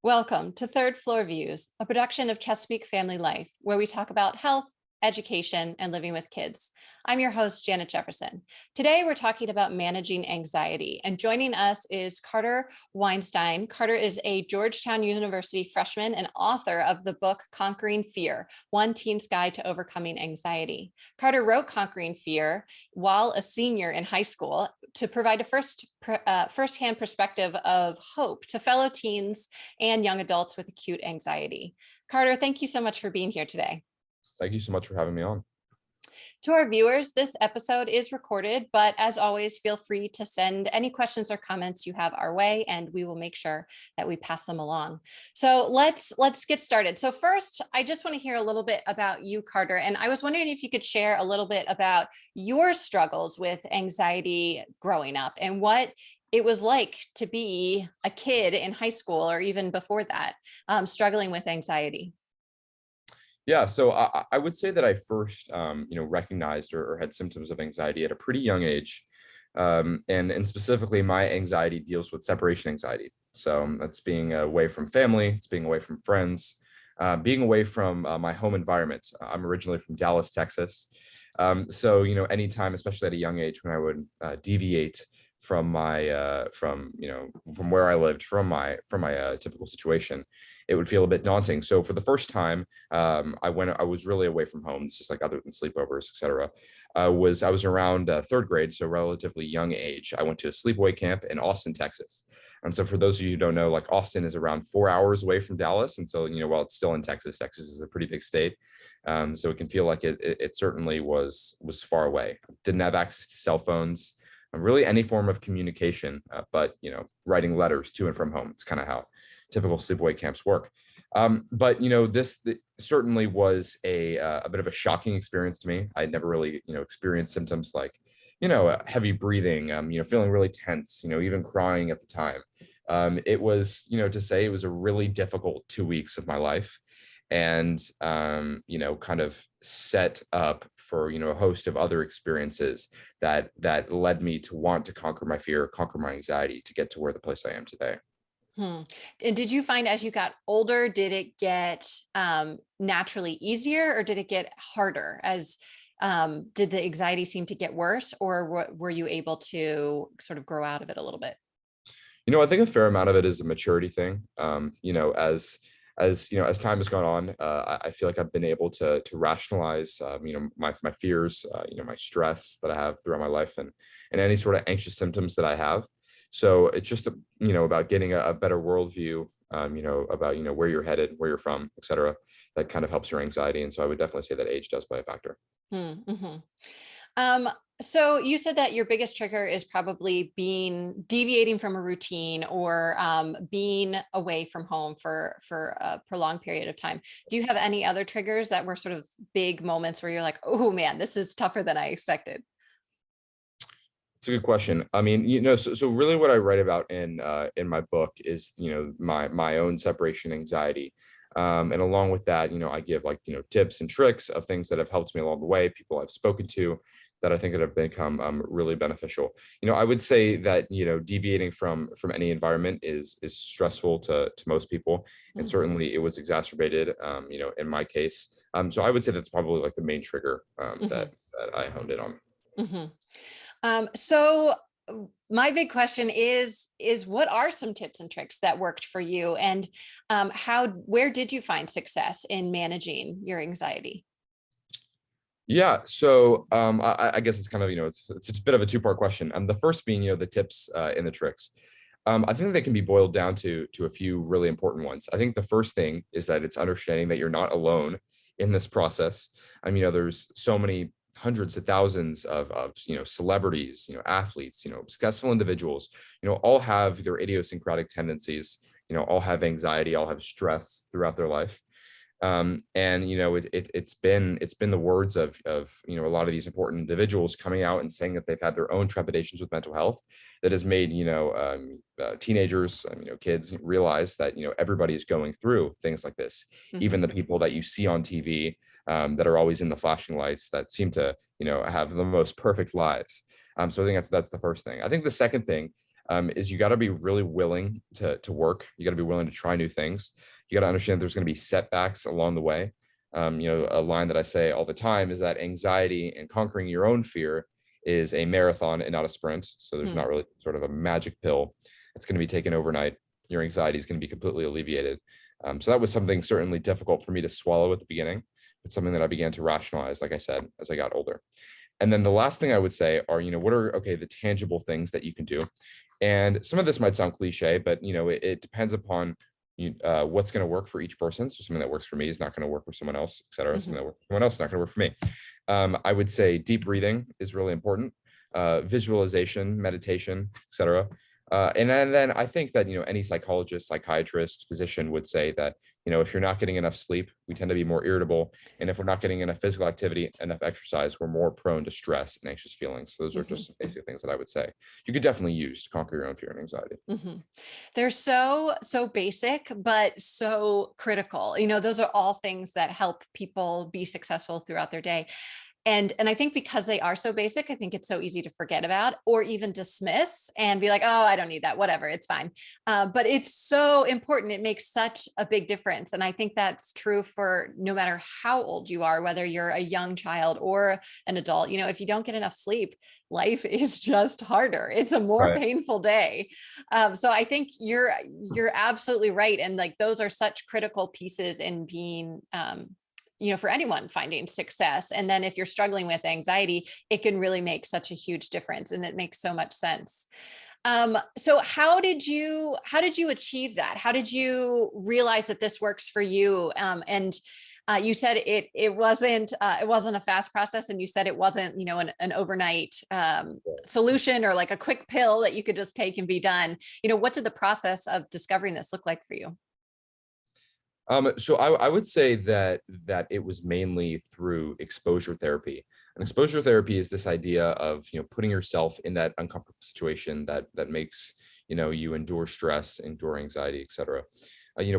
Welcome to Third Floor Views, a production of Chesapeake Family Life, where we talk about health, education, and living with kids. I'm your host, Janet Jefferson. Today, we're talking about managing anxiety, and joining us is Carter Weinstein. Carter is a Georgetown University freshman and author of the book Conquering Fear, One Teen's Guide to Overcoming Anxiety. Carter wrote Conquering Fear while a senior in high school to provide a firsthand perspective of hope to fellow teens and young adults with acute anxiety. Carter, thank you so much for being here today. Thank you so much for having me on. To our viewers, this episode is recorded, but as always, feel free to send any questions or comments you have our way, and we will make sure that we pass them along. So let's get started. So first, I just want to hear a little bit about you, Carter, and I was wondering if you could share a little bit about your struggles with anxiety growing up and what it was like to be a kid in high school or even before that, struggling with anxiety. Yeah, so I would say that I first, recognized or had symptoms of anxiety at a pretty young age, and specifically, my anxiety deals with separation anxiety. So that's being away from family, it's being away from friends, being away from my home environment. I'm originally from Dallas, Texas, so anytime, especially at a young age, when I would deviate from my from where I lived, from my typical situation, it would feel a bit daunting. So for the first time, I was really away from home. This is like other than sleepovers, etc. I was around third grade, so relatively young age. I went to a sleepaway camp in Austin, Texas. And so for those of you who don't know, like Austin is around 4 hours away from Dallas. And so, while it's still in Texas, Texas is a pretty big state. So it can feel like it certainly was far away. Didn't have access to cell phones, really any form of communication, but writing letters to and from home. It's kind of how typical sleepaway camps work. But this certainly was a bit of a shocking experience to me. I'd never really experienced symptoms like heavy breathing, feeling really tense, even crying at the time. It was, to say, it was a really difficult 2 weeks of my life, and kind of set up for a host of other experiences that led me to want to conquer my fear, conquer my anxiety, to get to where the place I am today. And did you find as you got older, did it get naturally easier, or did it get harder? Did the anxiety seem to get worse, or were you able to sort of grow out of it a little bit? I think a fair amount of it is a maturity thing. As time has gone on, I feel like I've been able to rationalize, my fears, my stress that I have throughout my life, and any sort of anxious symptoms that I have. So it's just, about getting a better worldview, about, where you're headed, where you're from, et cetera. That kind of helps your anxiety. And so I would definitely say that age does play a factor. Mm-hmm. So you said that your biggest trigger is probably deviating from a routine, or being away from home for a prolonged period of time. Do you have any other triggers that were sort of big moments where you're like, oh man, this is tougher than I expected? It's a good question. I mean, so really what I write about in my book is, my own separation anxiety. And along with that, I give tips and tricks of things that have helped me along the way, people I've spoken to that I think that have become really beneficial. I would say that, deviating from any environment is stressful to most people. And certainly it was exacerbated, in my case. So I would say that's probably like the main trigger that I honed in on. Mm-hmm. So my big question is what are some tips and tricks that worked for you, and where did you find success in managing your anxiety? Yeah, so I guess it's kind of, it's a bit of a two-part question. The first being, the tips and the tricks. I think they can be boiled down to a few really important ones. I think the first thing is that it's understanding that you're not alone in this process. I mean, there's so many hundreds of thousands of celebrities, athletes, successful individuals, all have their idiosyncratic tendencies, all have anxiety, all have stress throughout their life. And it's been the words of a lot of these important individuals coming out and saying that they've had their own trepidations with mental health that has made teenagers, kids realize that everybody is going through things like this. Even the people that you see on TV, that are always in the flashing lights, that seem to have the most perfect lives. So I think that's the first thing. I think the second thing is you got to be really willing to work. You got to be willing to try new things. You got to understand there's going to be setbacks along the way. A line that I say all the time is that anxiety and conquering your own fear is a marathon and not a sprint. So there's Hmm. not really sort of a magic pill that's going to be taken overnight. Your anxiety is going to be completely alleviated. So that was something certainly difficult for me to swallow at the beginning, but something that I began to rationalize, like I said, as I got older. And then the last thing I would say are, what are, okay, the tangible things that you can do. And some of this might sound cliche, but, it depends upon what's going to work for each person. So something that works for me is not going to work for someone else, et cetera. Something Hmm. that works for someone else is not going to work for me. I would say deep breathing is really important. Visualization, meditation, et cetera. And then I think that, any psychologist, psychiatrist, physician would say that, if you're not getting enough sleep, we tend to be more irritable. And if we're not getting enough physical activity, enough exercise, we're more prone to stress and anxious feelings. So those are Hmm. just some basic things that I would say you could definitely use to conquer your own fear and anxiety. Hmm. They're so basic, but so critical. Those are all things that help people be successful throughout their day. And I think because they are so basic, I think it's so easy to forget about or even dismiss and be like, oh, I don't need that, whatever, it's fine. But it's so important. It makes such a big difference. And I think that's true for no matter how old you are, whether you're a young child or an adult. If you don't get enough sleep, life is just harder. It's a more Right. painful day. So I think you're absolutely right. And like those are such critical pieces in being for anyone finding success. And then if you're struggling with anxiety, it can really make such a huge difference. And it makes so much sense. So how did you achieve that? How did you realize that this works for you? And you said it wasn't a fast process, and you said it wasn't an overnight solution or like a quick pill that you could just take and be done. What did the process of discovering this look like for you? So I would say that it was mainly through exposure therapy. And exposure therapy is this idea of putting yourself in that uncomfortable situation that makes you endure stress, endure anxiety, etc.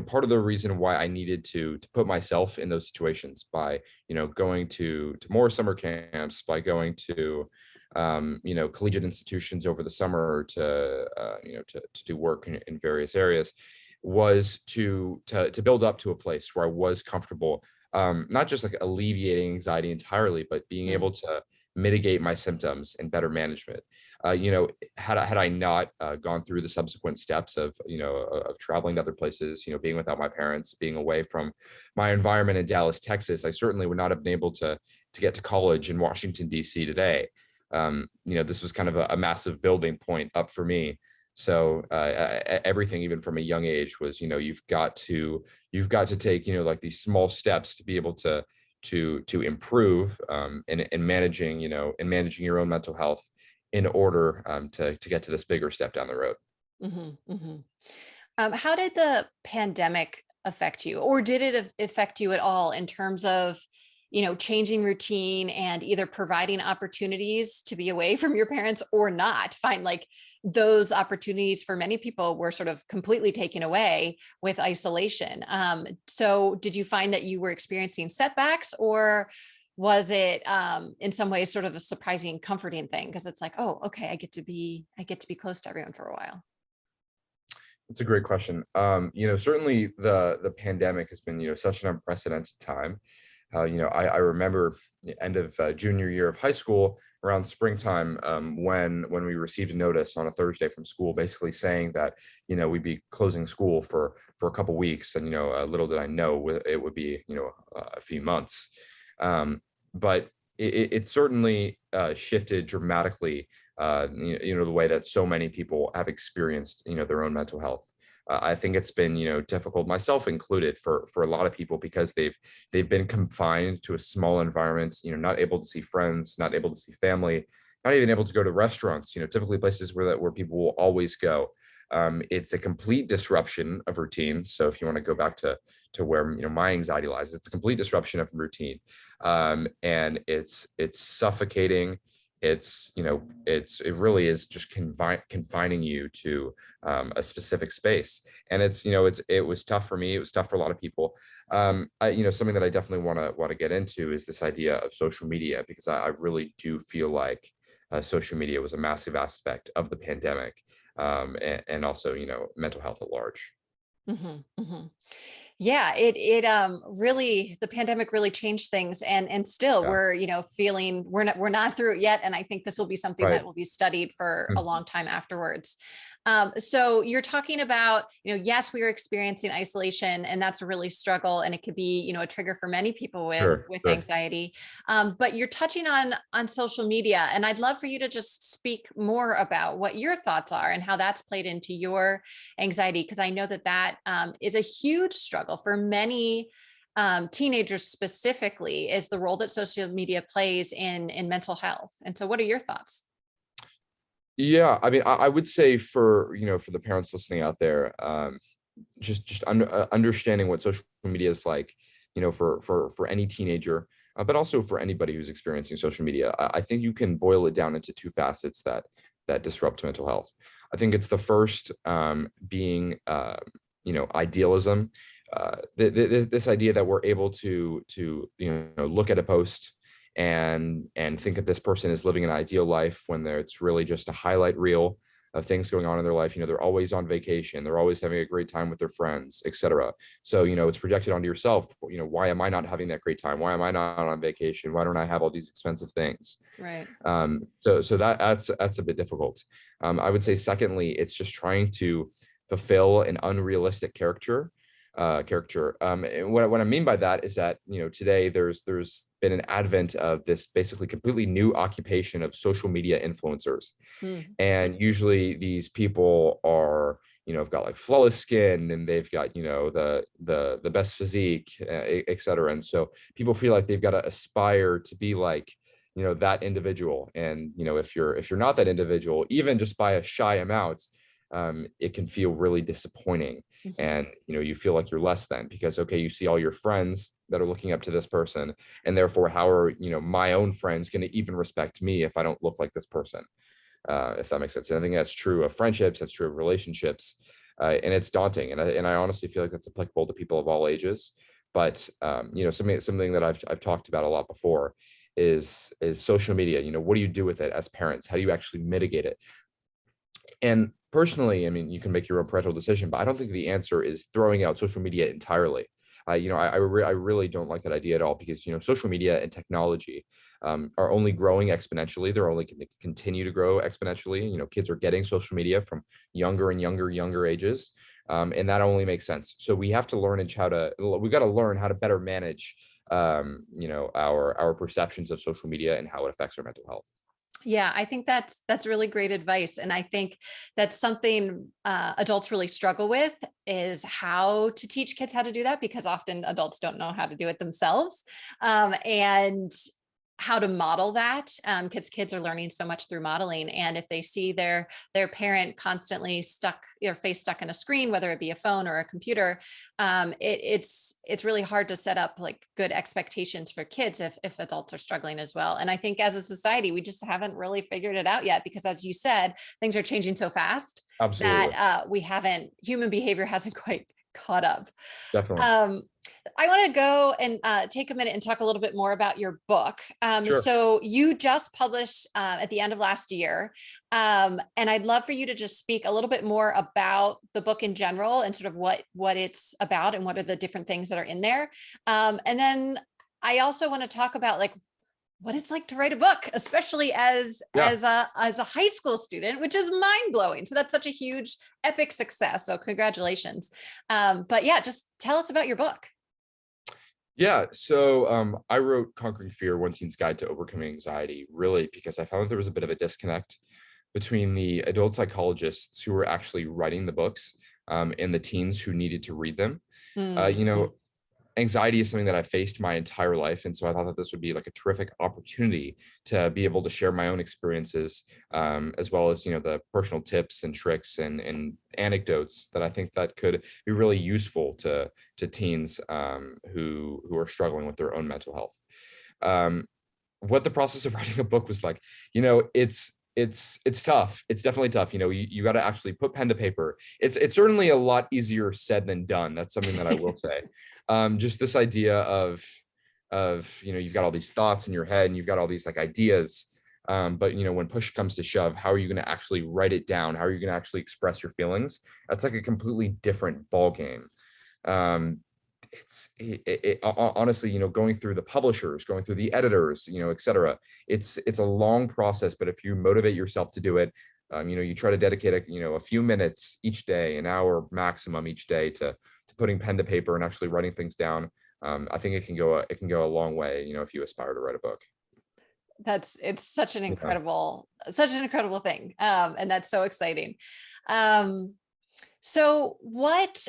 Part of the reason why I needed to put myself in those situations by going to more summer camps, by going to collegiate institutions over the summer to do work in various areas was to build up to a place where I was comfortable, not just like alleviating anxiety entirely, but being Mm. able to mitigate my symptoms and better management. Uh, you know, had I not gone through the subsequent steps of traveling to other places, being without my parents, being away from my environment in Dallas, Texas, I certainly would not have been able to get to college in Washington D.C. today. This was kind of a massive building point up for me. So everything, even from a young age, was you've got to take like these small steps to be able to improve in managing your own mental health in order to get to this bigger step down the road. Hmm. Hmm. How did the pandemic affect you, or did it affect you at all in terms of, changing routine and either providing opportunities to be away from your parents or not? Find like those opportunities for many people were sort of completely taken away with isolation. So did you find that you were experiencing setbacks, or was it in some ways sort of a surprising, comforting thing? Because it's like, oh, okay, I get to be close to everyone for a while. That's a great question. Certainly the pandemic has been such an unprecedented time. I remember the end of junior year of high school, around springtime, when we received a notice on a Thursday from school, basically saying that we'd be closing school for a couple weeks, and little did I know it would be a few months. But it certainly shifted dramatically, the way that so many people have experienced their own mental health. I think it's been difficult, myself included, for a lot of people, because they've been confined to a small environment, not able to see friends, not able to see family, not even able to go to restaurants, typically places where people will always go. It's a complete disruption of routine. So if you want to go back to where my anxiety lies, it's a complete disruption of routine, and it's suffocating. It really is just confining you to a specific space, and it was tough for me. It was tough for a lot of people. Something that I definitely want to get into is this idea of social media, because I really do feel like social media was a massive aspect of the pandemic, and also, mental health at large. Mhm, mhm. Yeah, it really, the pandemic really changed things, and still Yeah. we're, feeling we're not through it yet. And I think this will be something Right. that will be studied for a Mhm. long time afterwards. So you're talking about, yes, we are experiencing isolation, and that's a really struggle, and it could be, a trigger for many people with Sure. Sure. anxiety. But you're touching on social media, and I'd love for you to just speak more about what your thoughts are and how that's played into your anxiety, because I know that is a huge struggle for many teenagers specifically, is the role that social media plays in mental health. And so what are your thoughts? Yeah, I mean, I would say for the parents listening out there, just understanding what social media is like, for any teenager, but also for anybody who's experiencing social media. I think you can boil it down into two facets that disrupt mental health. I think it's the first, being, idealism. This idea that we're able to look at a post and think that this person is living an ideal life when it's really just a highlight reel of things going on in their life. They're always on vacation, they're always having a great time with their friends, etc. So it's projected onto yourself. Why am I not having that great time? Why am I not on vacation? Why don't I have all these expensive things? Right. So that's a bit difficult. I would say secondly, it's just trying to fulfill an unrealistic character. And what I mean by that is that today there's been an advent of this basically completely new occupation of social media influencers, Mm. and usually these people are have got like flawless skin, and they've got the best physique, et cetera. And so people feel like they've got to aspire to be like that individual. And if you're not that individual, even just by a shy amount, it can feel really disappointing. Mhm. And you feel like you're less than, because okay, you see all your friends that are looking up to this person, and therefore how are my own friends going to even respect me if I don't look like this person? If that makes sense. And I think that's true of friendships, that's true of relationships, and it's daunting. And I honestly feel like that's applicable to people of all ages. But something that I've talked about a lot before is social media. What do you do with it as parents? How do you actually mitigate it? And personally, I mean, you can make your own parental decision, but I don't think the answer is throwing out social media entirely. I really don't like that idea at all, because social media and technology, are only growing exponentially. They're only going to continue to grow exponentially. Kids are getting social media from younger and younger ages, and that only makes sense. So we have to learn we've got to learn how to better manage, our perceptions of social media and how it affects our mental health. Yeah, I think that's really great advice, and I think that's something adults really struggle with, is how to teach kids how to do that, because often adults don't know how to do it themselves, and how to model that, because kids are learning so much through modeling. And if they see their parent constantly stuck, their face stuck in a screen, whether it be a phone or a computer, it's really hard to set up like good expectations for kids if adults are struggling as well. And I think as a society, we just haven't really figured it out yet, because as you said, things are changing so fast that Absolutely. human behavior hasn't quite caught up. Definitely. Um, I want to go and take a minute and talk a little bit more about your book. Sure. So you just published at the end of last year, and I'd love for you to just speak a little bit more about the book in general, and sort of what it's about and what are the different things that are in there. And then I also want to talk about like what it's like to write a book, especially as Yeah. as a high school student, which is mind blowing. So that's such a huge, epic success. So congratulations. But yeah, just tell us about your book. Yeah, so I wrote Conquering Fear: One Teen's Guide to Overcoming Anxiety, really because I found that there was a bit of a disconnect between the adult psychologists who were actually writing the books, and the teens who needed to read them. Uh, Mm, you know, Anxiety is something that I faced my entire life, and so I thought that this would be like a terrific opportunity to be able to share my own experiences, as well as the personal tips and tricks and anecdotes that I think that could be really useful to teens, who are struggling with their own mental health. Um, what the process of writing a book was like, it's tough. It's definitely tough. You got to actually put pen to paper. It's certainly a lot easier said than done. That's something that I will say. Just this idea of you've got all these thoughts in your head, and you've got all these like ideas, But when push comes to shove, how are you going to actually write it down? How are you going to actually express your feelings? That's like a completely different ball game. Um, honestly, going through the publishers, going through the editors, et cetera. It's a long process, but if you motivate yourself to do it, you try to dedicate a few minutes each day, an hour maximum each day to putting pen to paper and actually writing things down. I think it can go a long way, if you aspire to write a book. It's such an Yeah. incredible thing. And that's so exciting. Um, so what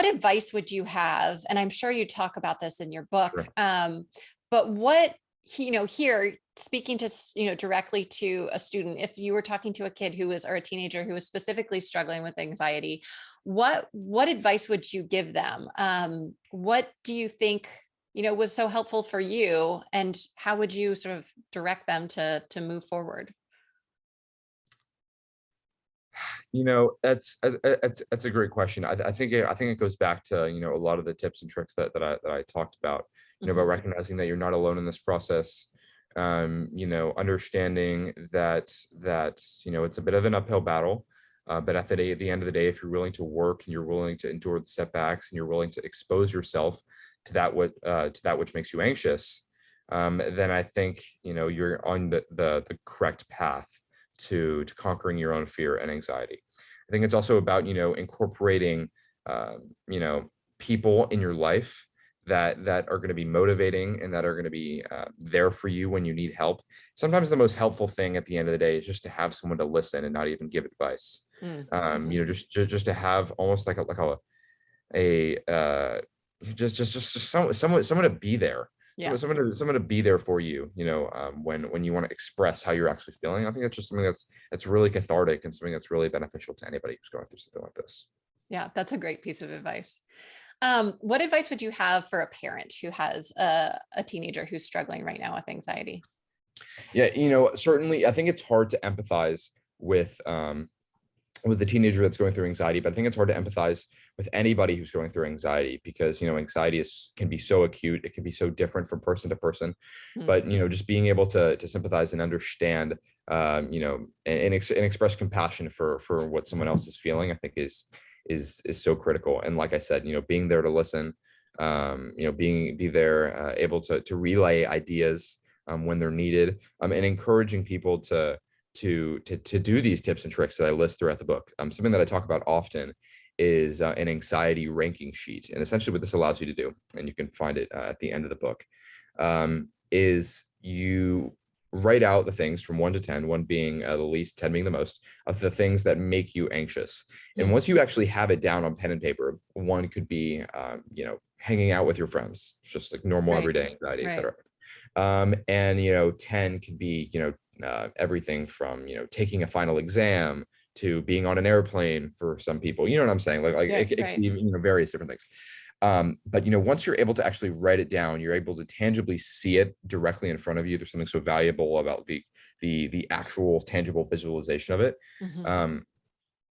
advice would you have? And I'm sure you talk about this in your book. Sure. But what, here speaking to, directly to a student, if you were talking to a kid or a teenager who was specifically struggling with anxiety, what advice would you give them? What do you think, was so helpful for you, and how would you sort of direct them to move forward? That's a great question. I think it goes back to a lot of the tips and tricks that I talked about. About Mhm. recognizing that you're not alone in this process. Understanding that it's a bit of an uphill battle. But at the end of the day, if you're willing to work and you're willing to endure the setbacks and you're willing to expose yourself to that which makes you anxious, then I think you're on the correct path to conquering your own fear and anxiety. I think it's also about incorporating people in your life that are going to be motivating and that are going to be there for you when you need help. Sometimes the most helpful thing at the end of the day is just to have someone to listen and not even give advice. Mm, mhm. Just to have almost like a just someone to be there, Yeah. someone to be there for you, when you want to express how you're actually feeling. I think that's just something that's really cathartic and something that's really beneficial to anybody who's going through something like this. Yeah, that's a great piece of advice. What advice would you have for a parent who has a teenager who's struggling right now with anxiety? Yeah, certainly I think it's hard to empathize with the teenager that's going through anxiety, but I think it's hard to empathize with anybody who's going through anxiety because anxiety can be so acute, it can be so different from person to person. Mm, But just being able to sympathize and understand, and express compassion for what someone else is feeling, I think is so critical. And like I said, being there to listen, be there, able to relay ideas when they're needed, and encouraging people to do these tips and tricks that I list throughout the book. Something that I talk about often is an anxiety ranking sheet. And essentially what this allows you to do, and you can find it at the end of the book, is you write out the things from 1 to 10, one being the least, 10 being the most, of the things that make you anxious. And mm, once you actually have it down on pen and paper, one could be, hanging out with your friends, just like normal right, everyday anxiety, right. etc. And 10 can be everything from taking a final exam to being on an airplane for some people. You know what I'm saying? Like Yeah, it can right. be various different things. But once you're able to actually write it down, you're able to tangibly see it directly in front of you. There's something so valuable about the actual tangible visualization of it. Mhm,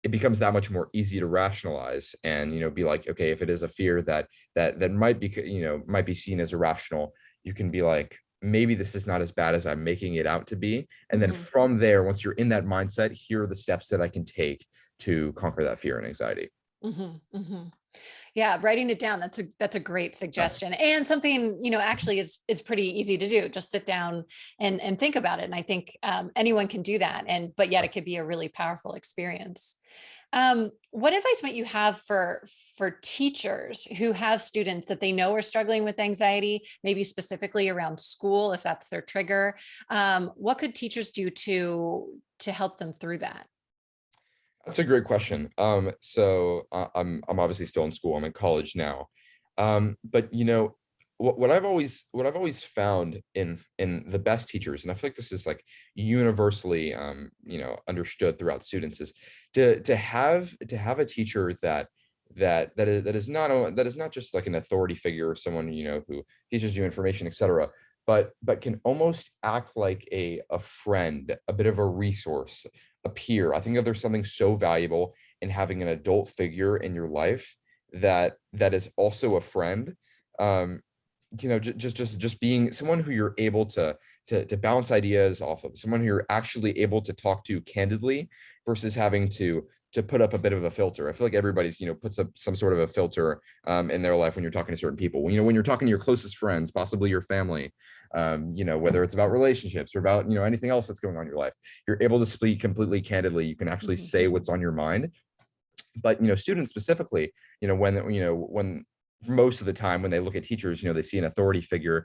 It becomes that much more easy to rationalize and be like, okay, if it is a fear that might be might be seen as irrational, you can be like, maybe this is not as bad as I'm making it out to be. And then mhm, from there, once you're in that mindset, here are the steps that I can take to conquer that fear and anxiety. mhm, mhm. Yeah, writing it down, that's a great Yeah. suggestion, and something, actually it's pretty easy to do. Just sit down and think about it. And I think anyone can do that. But yet it could be a really powerful experience. What advice might you have for teachers who have students that they know are struggling with anxiety, maybe specifically around school, if that's their trigger? What could teachers do to help them through that? That's a great question. I'm obviously still in school. I'm in college now. But what I've always found in the best teachers, and I feel like this is like universally understood throughout students, is to have a teacher that is not just like an authority figure or someone who teaches you information, etc. But can almost act like a friend, a bit of a resource, a peer. I think that there's something so valuable in having an adult figure in your life that is also a friend. Just being someone who you're able to bounce ideas off of, someone who you're actually able to talk to candidly versus having to put up a bit of a filter. I feel like everybody's, puts up some sort of a filter in their life when you're talking to certain people. When you're talking to your closest friends, possibly your family, whether it's about relationships or about, anything else that's going on in your life, you're able to speak completely candidly. You can actually say what's on your mind. But students specifically, when most of the time when they look at teachers, they see an authority figure,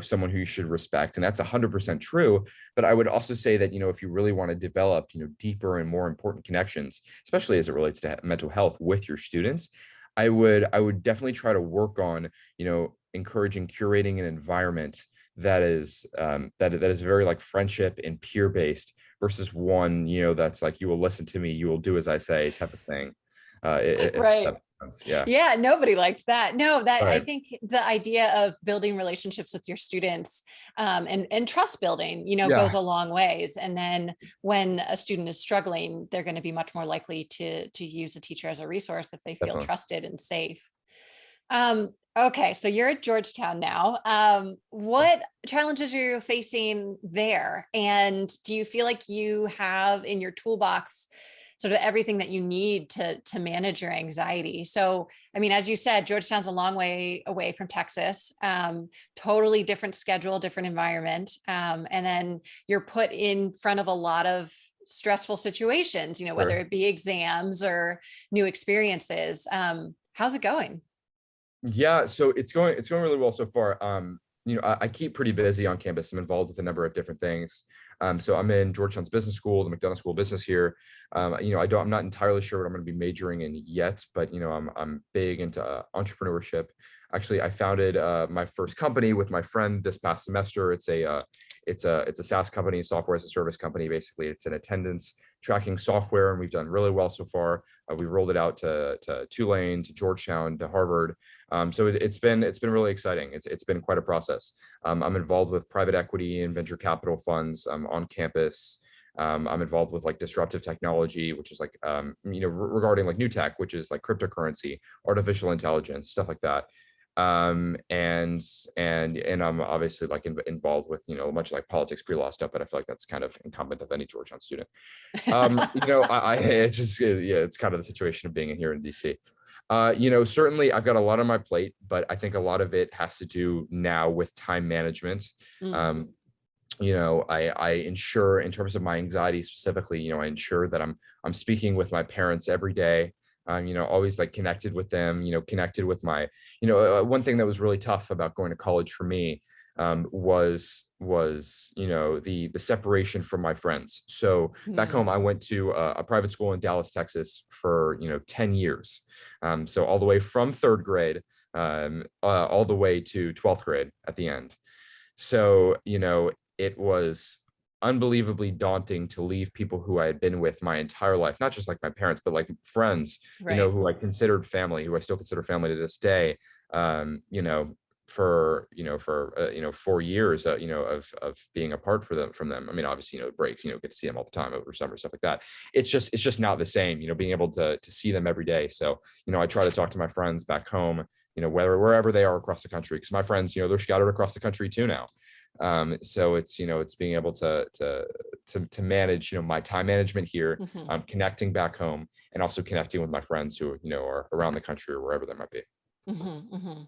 someone who you should respect, and that's 100% true. But I would also say that, if you really want to develop, deeper and more important connections, especially as it relates to mental health with your students, I would definitely try to work on, encouraging, curating an environment that is that is very like friendship and peer based versus one, that's like, you will listen to me, you will do as I say type of thing. If Right. that makes sense. Yeah. Yeah, nobody likes that. No, that I Right. think the idea of building relationships with your students, and trust building, goes Yeah, a long ways. And then when a student is struggling, they're going to be much more likely to use a teacher as a resource if they feel definitely. trusted and safe. Okay, so you're at Georgetown now. What challenges are you facing there? And do you feel like you have in your toolbox sort of everything that you need to manage your anxiety? So, I mean, as you said, Georgetown's a long way away from Texas. Totally different schedule, different environment. And then you're put in front of a lot of stressful situations, whether Sure. it be exams or new experiences. How's it going? Yeah, so it's going really well so far. I keep pretty busy on campus. I'm involved with a number of different things. So I'm in Georgetown's business school, the McDonough School of Business here. I'm not entirely sure what I'm going to be majoring in yet, but I'm big into entrepreneurship. Actually, I founded my first company with my friend this past semester. It's a SaaS company, software as a service company. Basically, it's an attendance tracking software, and we've done really well so far. We've rolled it out to Tulane, to Georgetown, to Harvard. So it's been really exciting. It's been quite a process. I'm involved with private equity and venture capital funds on campus. I'm involved with like disruptive technology, which is like regarding like new tech, which is like cryptocurrency, artificial intelligence, stuff like that. And I'm obviously like involved with a bunch of like politics, pre-law stuff, but I feel like that's kind of incumbent of any Georgetown student. Yeah, it's kind of the situation of being in here in DC. Certainly I've got a lot on my plate, but I think a lot of it has to do now with time management. Mm. Um, I ensure in terms of my anxiety specifically, I ensure that I'm speaking with my parents every day. Always like connected with them, connected with my, one thing that was really tough about going to college for me was the separation from my friends. So back home, Mm. I went to a private school in Dallas, Texas for 10 years. So all the way from third grade, all the way to 12th grade at the end. So it was unbelievably daunting to leave people who I had been with my entire life, not just like my parents, but like friends, Right. who I considered family, who I still consider family to this day. For 4 years, of being apart from them. I mean, obviously, it breaks. Get to see them all the time over summer, stuff like that. It's just not the same. Being able to see them every day. So I try to talk to my friends back home. Wherever they are across the country, because my friends, they're scattered across the country too now. So it's being able to manage my time management here, Mhm. connecting back home, and also connecting with my friends who are around the country or wherever they might be. Mhm, mhm.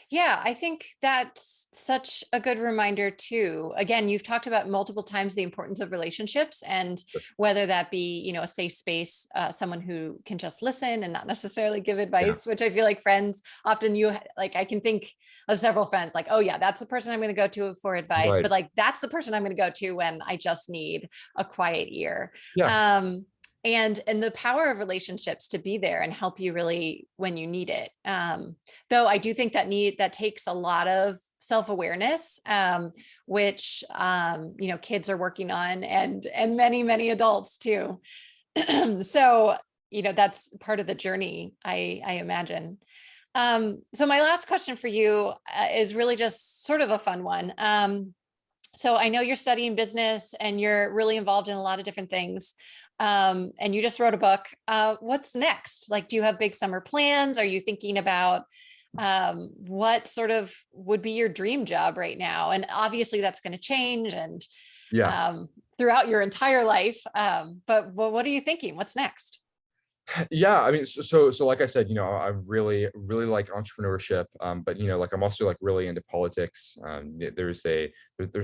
Yeah, I think that's such a good reminder too. Again, you've talked about multiple times the importance of relationships, and whether that be, a safe space, someone who can just listen and not necessarily give Yeah, advice, which I feel like friends often like, I can think of several friends like, oh yeah, that's the person I'm going to go to for advice, right. but like, that's the person I'm going to go to when I just need a quiet ear. Yeah, And the power of relationships to be there and help you really when you need it. Though I do think that takes a lot of self-awareness, which kids are working on, and many adults too. So that's part of the journey, I imagine. So my last question for you is really just sort of a fun one. So I know you're studying business and you're really involved in a lot of different things. And you just wrote a book. What's next? Like, do you have big summer plans? Are you thinking about What sort of would be your dream job right now? And obviously that's going to change and Yeah. um, throughout your entire life. But what are you thinking? What's next? Yeah, I mean, so like I said, I really like entrepreneurship, but like I'm also like really into politics. There's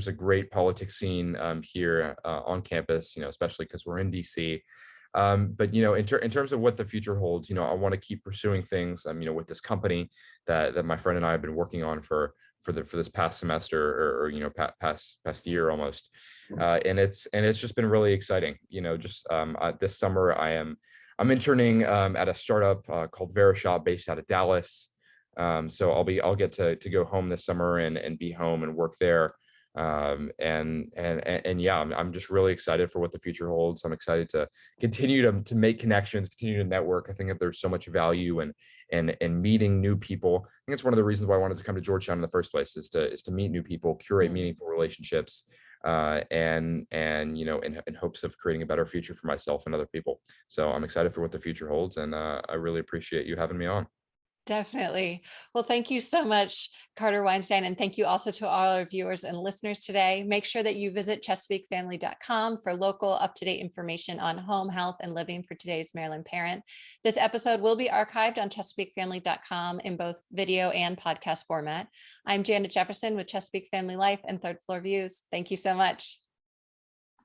a great politics scene here on campus, especially because we're in DC. But in terms of what the future holds, I want to keep pursuing things, with this company that my friend and I have been working on for this past semester or past year almost, and it's just been really exciting. Just this summer I'm interning at a startup called Verishop based out of Dallas. So I'll get to go home this summer and be home and work there. And yeah, I'm just really excited for what the future holds. I'm excited to continue to make connections, continue to network. I think that there's so much value and meeting new people. I think it's one of the reasons why I wanted to come to Georgetown in the first place is to meet new people, curate Mm. meaningful relationships, and in hopes of creating a better future for myself and other people. So I'm excited for what the future holds, and I really appreciate you having me on. Definitely. Well, thank you so much, Carter Weinstein. And thank you also to all our viewers and listeners today. Make sure that you visit chesapeakefamily.com for local up-to-date information on home health and living for today's Maryland parent. This episode will be archived on chesapeakefamily.com in both video and podcast format. I'm Janet Jefferson with Chesapeake Family Life and Third Floor Views. Thank you so much.